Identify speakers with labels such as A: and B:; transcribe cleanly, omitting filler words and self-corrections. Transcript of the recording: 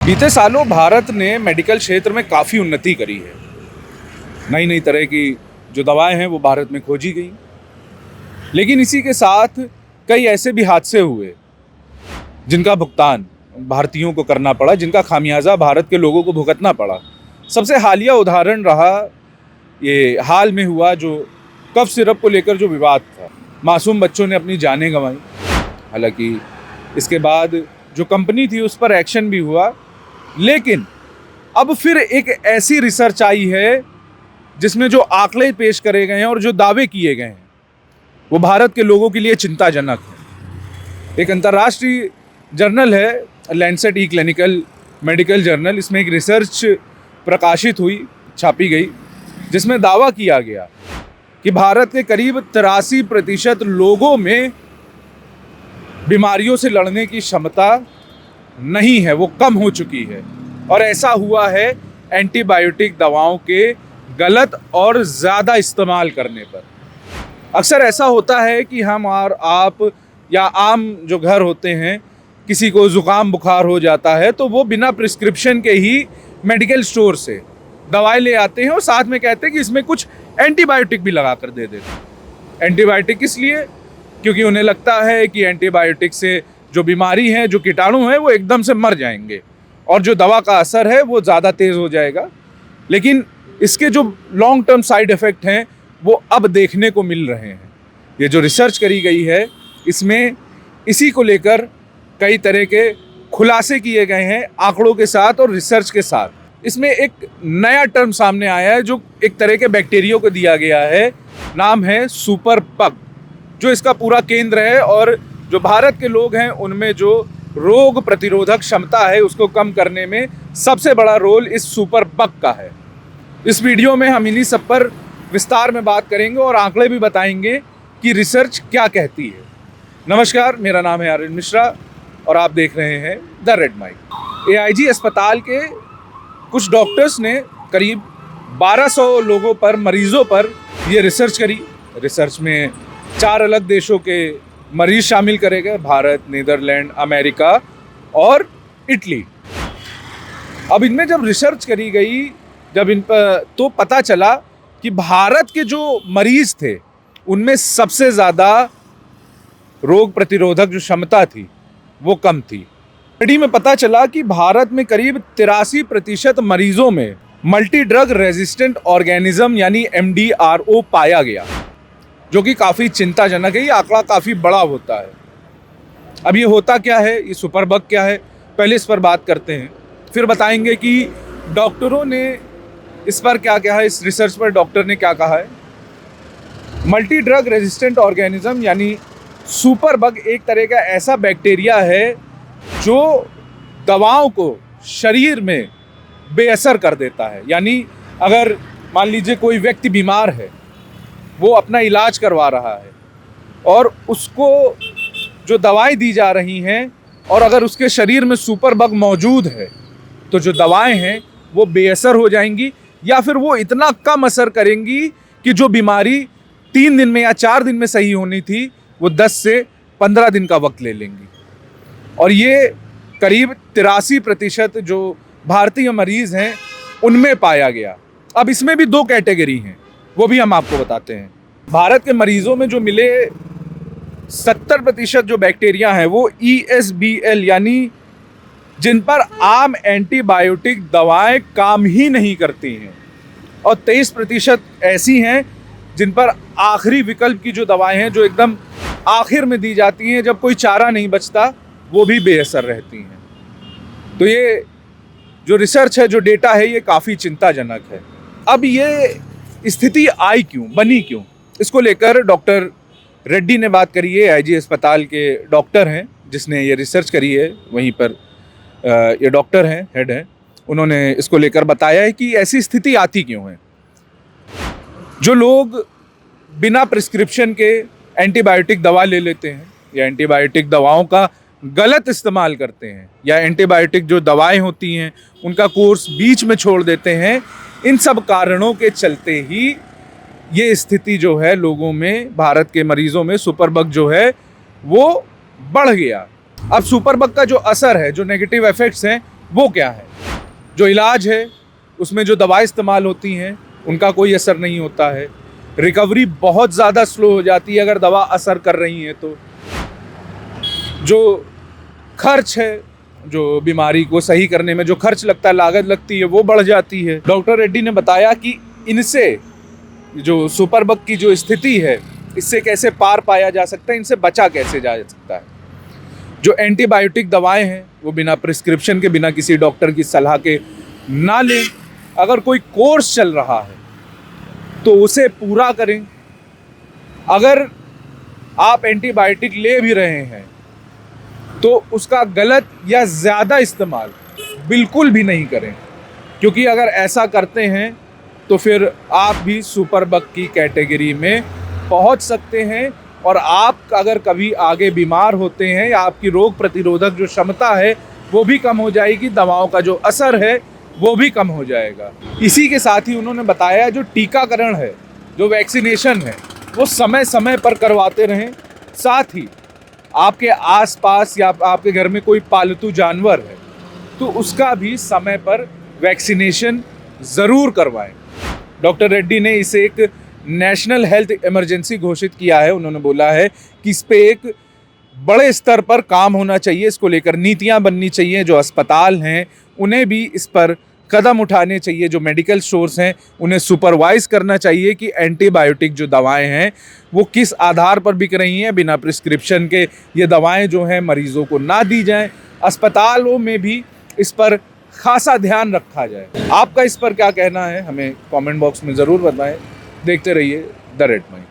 A: बीते सालों भारत ने मेडिकल क्षेत्र में काफ़ी उन्नति करी है। नई नई तरह की जो दवाएं हैं वो भारत में खोजी गई, लेकिन इसी के साथ कई ऐसे भी हादसे हुए जिनका भुगतान भारतीयों को करना पड़ा, जिनका खामियाजा भारत के लोगों को भुगतना पड़ा। सबसे हालिया उदाहरण रहा ये हाल में हुआ जो कफ सिरप को लेकर जो विवाद था। मासूम बच्चों ने अपनी जानें गंवाई। हालांकि इसके बाद जो कंपनी थी उस पर एक्शन भी हुआ, लेकिन अब फिर एक ऐसी रिसर्च आई है जिसमें जो आंकड़े पेश करे गए हैं और जो दावे किए गए हैं वो भारत के लोगों के लिए चिंताजनक है। एक अंतर्राष्ट्रीय जर्नल है लैंसेट ई क्लिनिकल मेडिकल जर्नल, इसमें एक रिसर्च प्रकाशित हुई, छापी गई, जिसमें दावा किया गया कि भारत के करीब 83% लोगों में बीमारियों से लड़ने की क्षमता नहीं है, वो कम हो चुकी है। और ऐसा हुआ है एंटीबायोटिक दवाओं के गलत और ज़्यादा इस्तेमाल करने पर। अक्सर ऐसा होता है कि हम और आप या आम जो घर होते हैं, किसी को ज़ुकाम बुखार हो जाता है तो वो बिना प्रिस्क्रिप्शन के ही मेडिकल स्टोर से दवाई ले आते हैं और साथ में कहते हैं कि इसमें कुछ एंटीबायोटिक भी लगा कर दे देते हैं। एंटीबायोटिक इसलिए क्योंकि उन्हें लगता है कि एंटीबायोटिक से जो बीमारी है, जो कीटाणु हैं, वो एकदम से मर जाएंगे और जो दवा का असर है वो ज़्यादा तेज़ हो जाएगा। लेकिन इसके जो लॉन्ग टर्म साइड इफ़ेक्ट हैं वो अब देखने को मिल रहे हैं। ये जो रिसर्च करी गई है इसमें इसी को लेकर कई तरह के खुलासे किए गए हैं आंकड़ों के साथ और रिसर्च के साथ। इसमें एक नया टर्म सामने आया है जो एक तरह के बैक्टीरिया को दिया गया है, नाम है सुपर बग, जो इसका पूरा केंद्र है और जो भारत के लोग हैं उनमें जो रोग प्रतिरोधक क्षमता है उसको कम करने में सबसे बड़ा रोल इस सुपर बग का है। इस वीडियो में हम इन्हीं सब पर विस्तार में बात करेंगे और आंकड़े भी बताएंगे कि रिसर्च क्या कहती है। नमस्कार, मेरा नाम है आर्यन मिश्रा और आप देख रहे हैं द रेड माइक। एआईजी अस्पताल के कुछ डॉक्टर्स ने करीब 1200 लोगों पर, मरीजों पर ये रिसर्च करी। रिसर्च में 4 अलग देशों के मरीज शामिल करे गए, भारत, नीदरलैंड, अमेरिका और इटली। अब इनमें जब रिसर्च करी गई, जब इन पर तो पता चला कि भारत के जो मरीज थे उनमें सबसे ज़्यादा रोग प्रतिरोधक जो क्षमता थी वो कम थी। स्टडी में पता चला कि भारत में करीब 83% मरीजों में मल्टी ड्रग रेजिस्टेंट ऑर्गेनिज्म यानी MDRO पाया गया, जो कि काफ़ी चिंताजनक है। ये आंकड़ा काफ़ी बड़ा होता है। अब ये होता क्या है, ये सुपर बग क्या है, पहले इस पर बात करते हैं, फिर बताएंगे कि डॉक्टरों ने इस पर क्या कहा है, इस रिसर्च पर डॉक्टर ने क्या कहा है। मल्टी ड्रग रेजिस्टेंट ऑर्गेनिज्म यानी सुपर बग एक तरह का ऐसा बैक्टीरिया है जो दवाओं को शरीर में बेअसर कर देता है। यानी अगर मान लीजिए कोई व्यक्ति बीमार है, वो अपना इलाज करवा रहा है और उसको जो दवाई दी जा रही हैं और अगर उसके शरीर में सुपर बग मौजूद है तो जो दवाएं हैं वो बेअसर हो जाएंगी या फिर वो इतना कम असर करेंगी कि जो बीमारी 3 दिन में या 4 दिन में सही होनी थी वो 10 से 15 दिन का वक्त ले लेंगी। और ये करीब 83% जो भारतीय मरीज़ हैं उनमें पाया गया। अब इसमें भी 2 कैटेगरी हैं, वो भी हम आपको बताते हैं। भारत के मरीजों में जो मिले 70% जो बैक्टीरिया हैं वो ESBL यानी जिन पर आम एंटीबायोटिक दवाएं काम ही नहीं करती हैं, और 23% ऐसी हैं जिन पर आखिरी विकल्प की जो दवाएं हैं जो एकदम आखिर में दी जाती हैं, जब कोई चारा नहीं बचता, वो भी बेअसर रहती हैं। तो ये जो रिसर्च है, जो डेटा है, ये काफ़ी चिंताजनक है। अब ये स्थिति आई क्यों, बनी क्यों, इसको लेकर डॉक्टर रेड्डी ने बात करी है। एआईजी अस्पताल के डॉक्टर हैं जिसने ये रिसर्च करी है, वहीं पर ये डॉक्टर हैं, हेड हैं, उन्होंने इसको लेकर बताया है कि ऐसी स्थिति आती क्यों है। जो लोग बिना प्रिस्क्रिप्शन के एंटीबायोटिक दवा ले लेते हैं या एंटीबायोटिक दवाओं का गलत इस्तेमाल करते हैं या एंटीबायोटिक जो दवाएं होती हैं उनका कोर्स बीच में छोड़ देते हैं, इन सब कारणों के चलते ही ये स्थिति जो है लोगों में, भारत के मरीजों में सुपर बग जो है वो बढ़ गया। अब सुपर बग का जो असर है, जो नेगेटिव इफेक्ट्स हैं, वो क्या है। जो इलाज है उसमें जो दवाएं इस्तेमाल होती हैं उनका कोई असर नहीं होता है, रिकवरी बहुत ज़्यादा स्लो हो जाती है अगर दवा असर कर रही है तो। जो खर्च है, जो बीमारी को सही करने में जो खर्च लगता है, लागत लगती है, वो बढ़ जाती है। डॉक्टर रेड्डी ने बताया कि इनसे जो सुपरबग की जो स्थिति है इससे कैसे पार पाया जा सकता है, इनसे बचा कैसे जा सकता है। जो एंटीबायोटिक दवाएं हैं वो बिना प्रिस्क्रिप्शन के, बिना किसी डॉक्टर की सलाह के ना लें। अगर कोई कोर्स चल रहा है तो उसे पूरा करें। अगर आप एंटीबायोटिक ले भी रहे हैं तो उसका गलत या ज़्यादा इस्तेमाल बिल्कुल भी नहीं करें, क्योंकि अगर ऐसा करते हैं तो फिर आप भी सुपरबग की कैटेगरी में पहुंच सकते हैं। और आप अगर कभी आगे बीमार होते हैं या आपकी रोग प्रतिरोधक जो क्षमता है वो भी कम हो जाएगी, दवाओं का जो असर है वो भी कम हो जाएगा। इसी के साथ ही उन्होंने बताया जो टीकाकरण है, जो वैक्सीनेशन है, वो समय समय पर करवाते रहें। साथ ही आपके आसपास या आपके घर में कोई पालतू जानवर है तो उसका भी समय पर वैक्सीनेशन ज़रूर करवाएं। डॉक्टर रेड्डी ने इसे एक नेशनल हेल्थ इमरजेंसी घोषित किया है। उन्होंने बोला है कि इस पे एक बड़े स्तर पर काम होना चाहिए, इसको लेकर नीतियां बननी चाहिए। जो अस्पताल हैं उन्हें भी इस पर कदम उठाने चाहिए, जो मेडिकल स्टोर्स हैं उन्हें सुपरवाइज करना चाहिए कि एंटीबायोटिक जो दवाएं हैं वो किस आधार पर बिक रही हैं। बिना प्रिस्क्रिप्शन के ये दवाएं जो हैं मरीजों को ना दी जाएं। अस्पतालों में भी इस पर खासा ध्यान रखा जाए। आपका इस पर क्या कहना है हमें कमेंट बॉक्स में ज़रूर बताएं। देखते रहिए द रेड माइक।